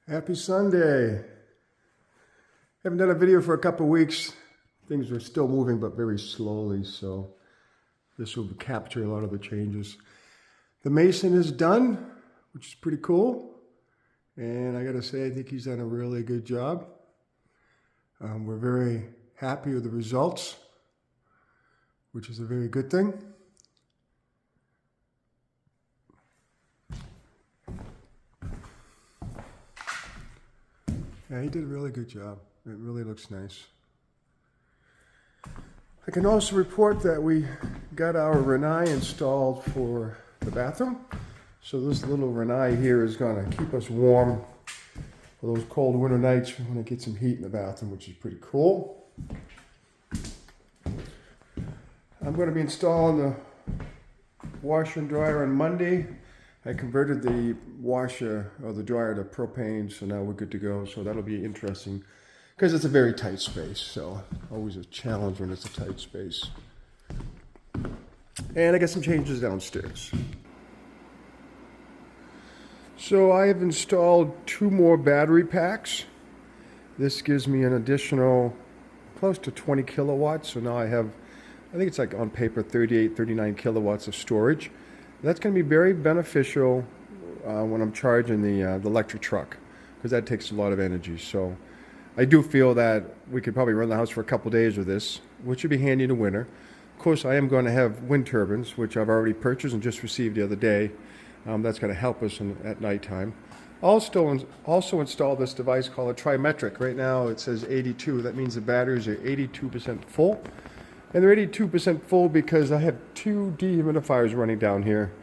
Happy Sunday. Haven't done a video for a couple weeks. Things are still moving, but very slowly, so this will capture a lot of the changes. The mason is done, which is pretty cool. And I gotta say, I think he's done a really good job. We're very happy with the results, which is a very good thing. Yeah, he did a really good job. It really looks nice. I can also report that we got our Rinnai installed for the bathroom. So this little Rinnai here is going to keep us warm for those cold winter nights. We want to get some heat in the bathroom, which is pretty cool. I'm going to be installing the washer and dryer on Monday. I converted the washer or the dryer to propane, so now we're good to go. So that'll be interesting because it's a very tight space. So always a challenge when it's a tight space. And I got some changes downstairs. So I have installed 2 more battery packs. This gives me an additional close to 20 kilowatts. So now I have, I think it's like on paper, 38, 39 kilowatts of storage. That's going to be very beneficial when I'm charging the electric truck, because that takes a lot of energy. So I do feel that we could probably run the house for a couple days with this, which would be handy in the winter. Of course, I am going to have wind turbines, which I've already purchased and just received the other day. That's going to help us at nighttime. Also installed this device called a Trimetric. Right now it says 82. That means the batteries are 82% full. And they're 82% full because I have 2 dehumidifiers running down here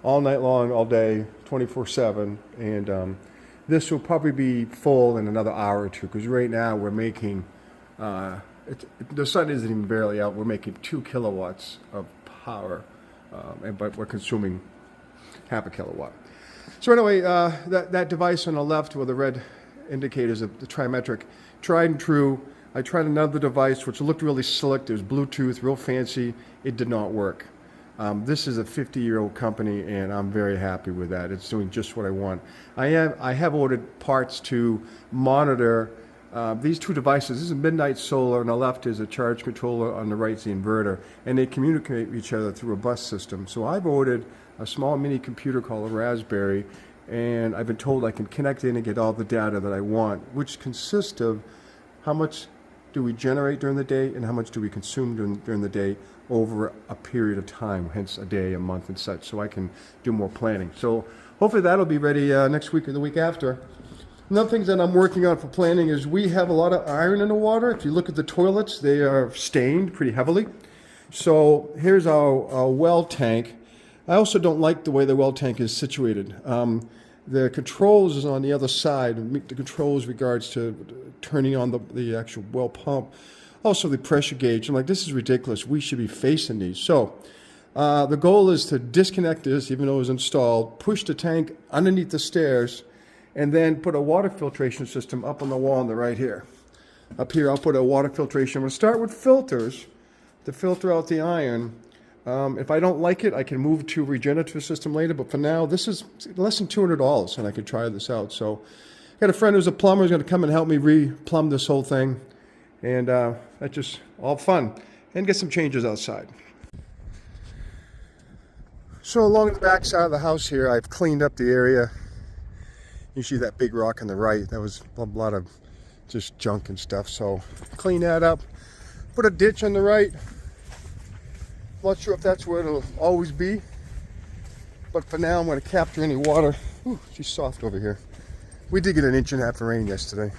all night long, all day, 24/7. And this will probably be full in another hour or two, because right now we're making, the sun isn't even barely out, we're making 2 kilowatts of power, but we're consuming half a kilowatt. So anyway, that device on the left with the red indicators of the Trimetric, tried and true. I tried another device which looked really slick. It was Bluetooth, real fancy. It did not work. This is a 50-year-old company, and I'm very happy with that. It's doing just what I want. I have ordered parts to monitor these 2 devices. This is Midnight Solar. On the left is a charge controller. On the right is the inverter, and they communicate with each other through a bus system. So I've ordered a small mini computer called a Raspberry, and I've been told I can connect in and get all the data that I want, which consists of how much do we generate during the day and how much do we consume during the day over a period of time, hence a day, a month, and such, so I can do more planning. So hopefully that'll be ready next week or the week after. Another thing that I'm working on for planning is we have a lot of iron in the water. If you look at the toilets, they are stained pretty heavily. So here's our well tank. I also don't like the way the well tank is situated. The controls is on the other side. The controls regards to turning on the actual well pump. Also the pressure gauge. I'm like, this is ridiculous. We should be facing these. So the goal is to disconnect this, even though it was installed, push the tank underneath the stairs, and then put a water filtration system up on the wall on the right here. Up here, I'll put a water filtration. I'm going to start with filters to filter out the iron. If I don't like it, I can move to a regenerative system later. But for now, this is less than $200, and I could try this out. So I got a friend who's a plumber who's going to come and help me re-plumb this whole thing. And that's just all fun. And get some changes outside. So along the back side of the house here, I've cleaned up the area. You see that big rock on the right. That was a lot of just junk and stuff. So clean that up. Put a ditch on the right. Not sure if that's where it'll always be, but for now I'm going to capture any water. Ooh, she's soft over here. We did get an 1.5 inches of rain yesterday,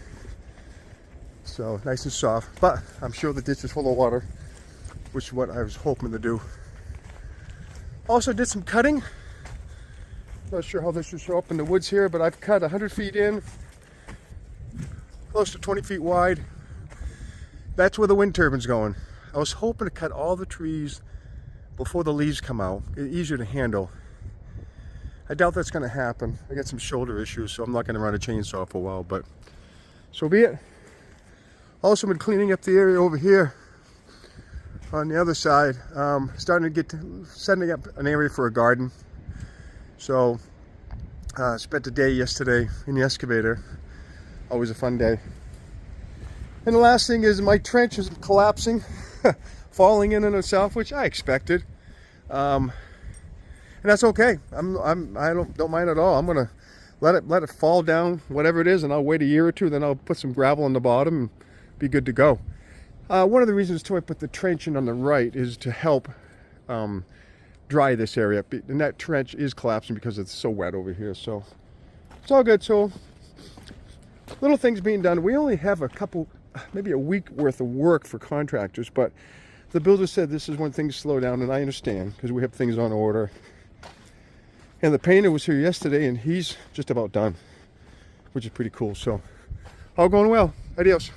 so nice and soft, but I'm sure the ditch is full of water, which is what I was hoping to do. Also did some cutting. Not sure how this will show up in the woods here, but I've cut 100 feet in, close to 20 feet wide. That's where the wind turbine's going. I was hoping to cut all the trees before the leaves come out. It's easier to handle. I doubt that's going to happen. I got some shoulder issues, so I'm not going to run a chainsaw for a while, but so be it. Also been cleaning up the area over here on the other side. Starting to setting up an area for a garden. So spent the day yesterday in the excavator Always a fun day. And the last thing is my trench is collapsing, falling in on itself, which I expected. And that's okay. I don't mind at all. I'm gonna let it fall down, whatever it is, and I'll wait a year or two. Then I'll put some gravel on the bottom and be good to go. One of the reasons too I put the trench in on the right is to help dry this area. And that trench is collapsing because it's so wet over here. So it's all good. So little things being done. We only have a couple, maybe a week worth of work for contractors, but the builder said this is when things slow down, and I understand because we have things on order. And the painter was here yesterday, and he's just about done, which is pretty cool. So all going well. Adios.